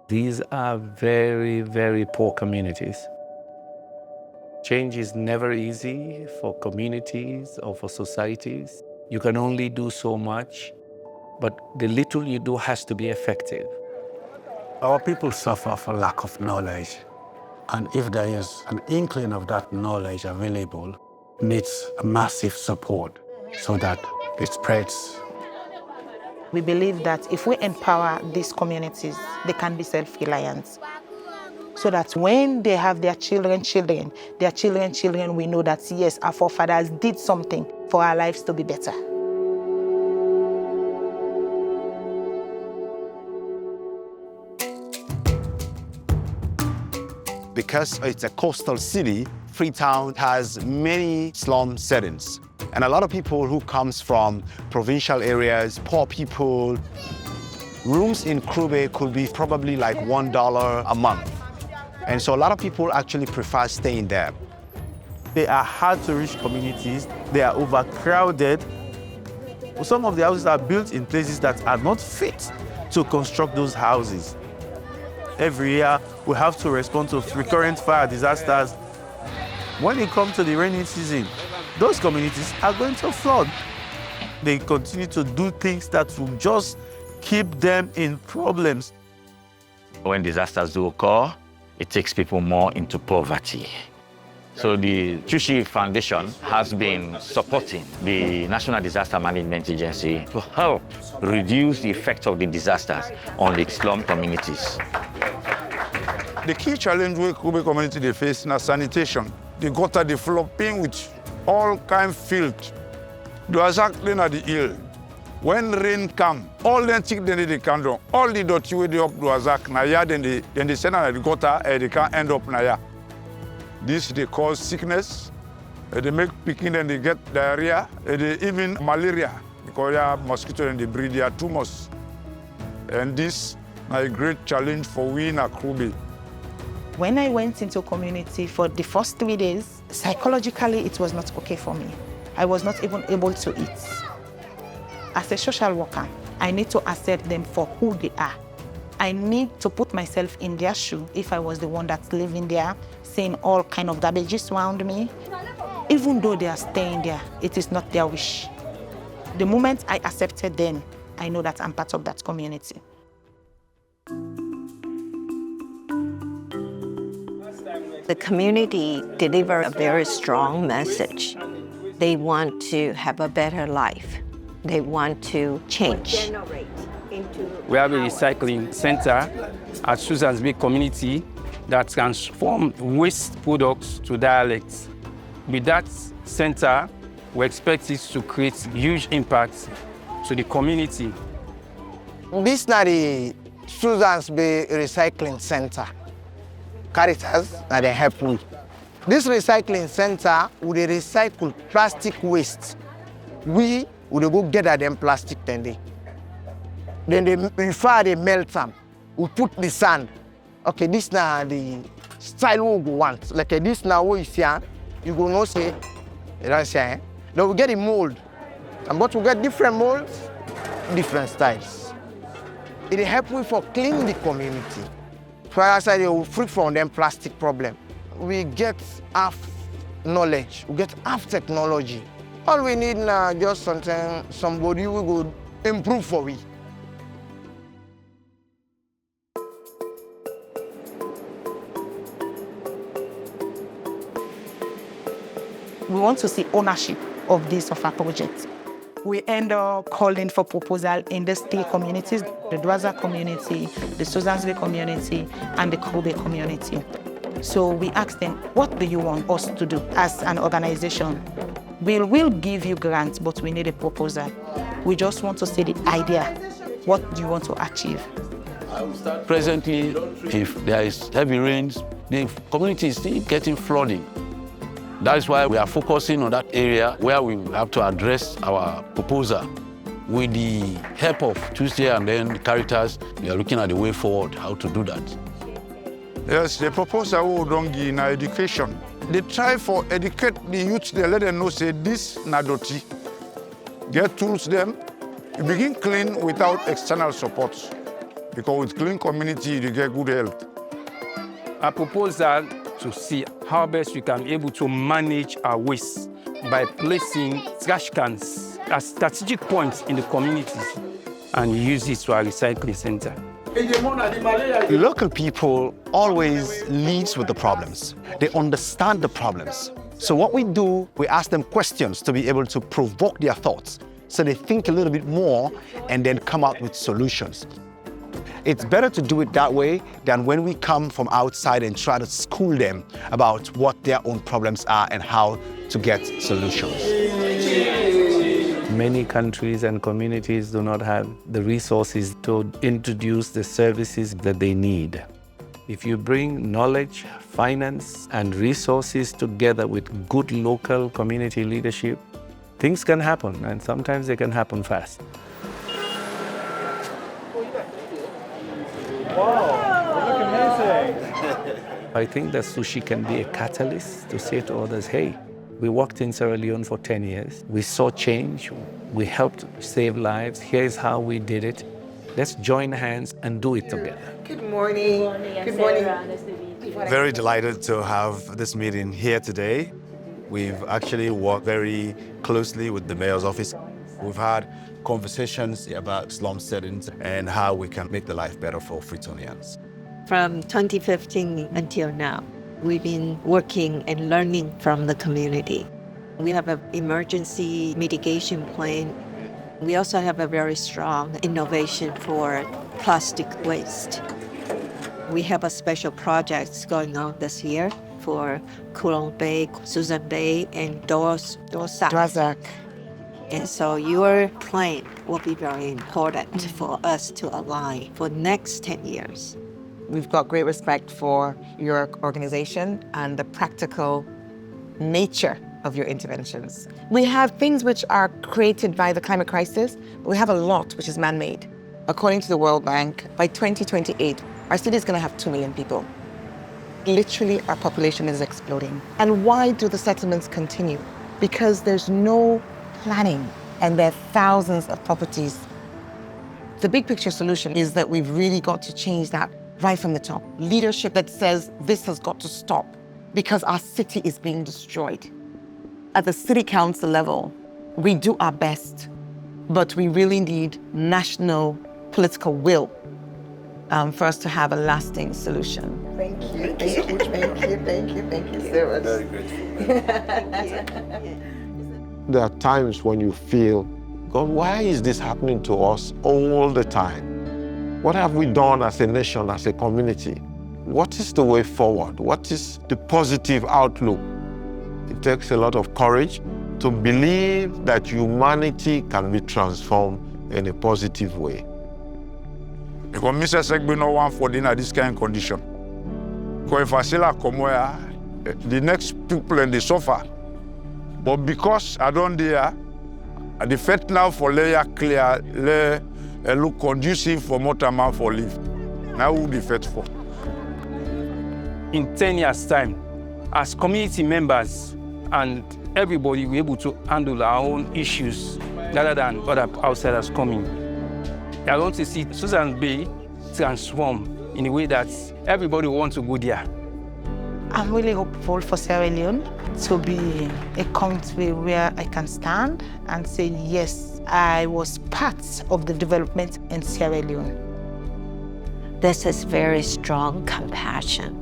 These are very, very poor communities. Change is never easy for communities or for societies. You can only do so much, but the little you do has to be effective. Our people suffer for lack of knowledge. And if there is an inkling of that knowledge available, needs massive support so that it spreads. We believe that if we empower these communities, they can be self-reliant. So that when they have their children, we know that yes, our forefathers did something for our lives to be better. Because it's a coastal city, Freetown has many slum settings. And a lot of people who comes from provincial areas, poor people, rooms in Kroo Bay could be probably like $1 a month. And so a lot of people actually prefer staying there. They are hard to reach communities. They are overcrowded. Some of the houses are built in places that are not fit to construct those houses. Every year, we have to respond to recurrent fire disasters. When it comes to the rainy season, those communities are going to flood. They continue to do things that will just keep them in problems. When disasters do occur, it takes people more into poverty. So the Tzu Chi Foundation has been supporting the National Disaster Management Agency to help reduce the effect of the disasters on the slum communities. The key challenge with Kroo Bay community they face is sanitation. The gutter developing with all kind of filth. Dwarzak then at the hill. When rain come, all the things they can do, all the dirty way they up Dwarzak na ya, then they send out the gutter and they can't end up na ya. This they cause sickness. They make picking and they get diarrhea. They even malaria because they have mosquito and they breed their tumors. And this is a great challenge for we in Kroo Bay. When I went into community for the first 3 days, psychologically it was not okay for me. I was not even able to eat. As a social worker, I need to accept them for who they are. I need to put myself in their shoe if I was the one that's living there, seeing all kind of garbages around me. Even though they are staying there, it is not their wish. The moment I accepted them, I know that I'm part of that community. The community delivered a very strong message. They want to have a better life. They want to change. We have a recycling center at Susan's Bay community that transforms waste products to dialects. With that center, we expect it to create huge impacts to the community. This is the Susan's Bay Recycling Center. Caritas and they help me. This recycling center would recycle plastic waste. We would go gather them plastic then before they melt them, we put the sand. Okay, this now the style we want. Like this now what you see, you go no say, you don't say. Then we get the mold. And but we get different molds, different styles. It help me for cleaning the community. So I said they will free from them plastic problem. We get half knowledge, we get half technology. All we need now just somebody who will improve for we. We want to see ownership of this of our project. We end up calling for proposal in the 3 communities, the Dwarzak community, the Susan's Bay community, and the Kroo Bay community. So we asked them, what do you want us to do as an organization? We'll give you grants, but we need a proposal. We just want to see the idea. What do you want to achieve? Presently, if there is heavy rains, the community is still getting flooding. That is why we are focusing on that area where we have to address our proposal. With the help of Tzu Chi and then Caritas, we are looking at the way forward, how to do that. Yes, the proposal we don't give in education. They try for educate the youth, they let them know, say this na dirty. Get tools them, you begin clean without external support. Because with clean community, you get good health. I propose that to see how best we can be able to manage our waste by placing trash cans at strategic points in the communities and use it to our recycling center. Local people always lead with the problems. They understand the problems. So what we do, we ask them questions to be able to provoke their thoughts. So they think a little bit more and then come out with solutions. It's better to do it that way than when we come from outside and try to school them about what their own problems are and how to get solutions. Many countries and communities do not have the resources to introduce the services that they need. If you bring knowledge, finance, and resources together with good local community leadership, things can happen, and sometimes they can happen fast. I think that Tzu Chi can be a catalyst to say to others, hey, we worked in Sierra Leone for 10 years. We saw change. We helped save lives. Here's how we did it. Let's join hands and do it together. Good morning. Good morning. Very delighted to have this meeting here today. We've actually worked very closely with the mayor's office. We've had conversations about slum settings and how we can make the life better for Freetonians. From 2015 until now, we've been working and learning from the community. We have an emergency mitigation plan. We also have a very strong innovation for plastic waste. We have a special projects going on this year for Kroo Bay, Susan Bay, and Dwarzak. And so your plan will be very important for us to align for next 10 years. We've got great respect for your organization and the practical nature of your interventions. We have things which are created by the climate crisis, but we have a lot which is man-made. According to the World Bank, by 2028, our city is going to have 2 million people. Literally, our population is exploding. And why do the settlements continue? Because there's no planning, and there are thousands of properties. The big picture solution is that we've really got to change that right from the top. Leadership that says this has got to stop because our city is being destroyed. At the city council level, we do our best, but we really need national political will for us to have a lasting solution. Thank you, thank you, thank you, thank you, thank you so much. Very grateful. There are times when you feel, God, why is this happening to us all the time? What have we done as a nation, as a community? What is the way forward? What is the positive outlook? It takes a lot of courage to believe that humanity can be transformed in a positive way. Because Mr. Segbe no one for dinner this kind of condition. Because if I say like the next people in the suffer. But because I don't there, the fact now for layer clear, look conducive for motorman for lift. Now who the fact for? In 10 years' time, as community members and everybody, we're able to handle our own issues rather than other outsiders coming. I want to see Susan Bay transform in a way that everybody wants to go there. I'm really hopeful for Sierra Leone to be a country where I can stand and say, yes, I was part of the development in Sierra Leone. This is very strong compassion,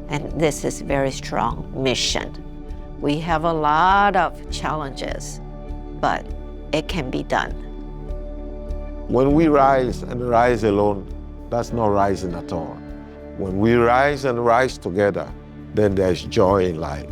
and this is very strong mission. We have a lot of challenges, but it can be done. When we rise and rise alone, that's not rising at all. When we rise and rise together, then there's joy in life.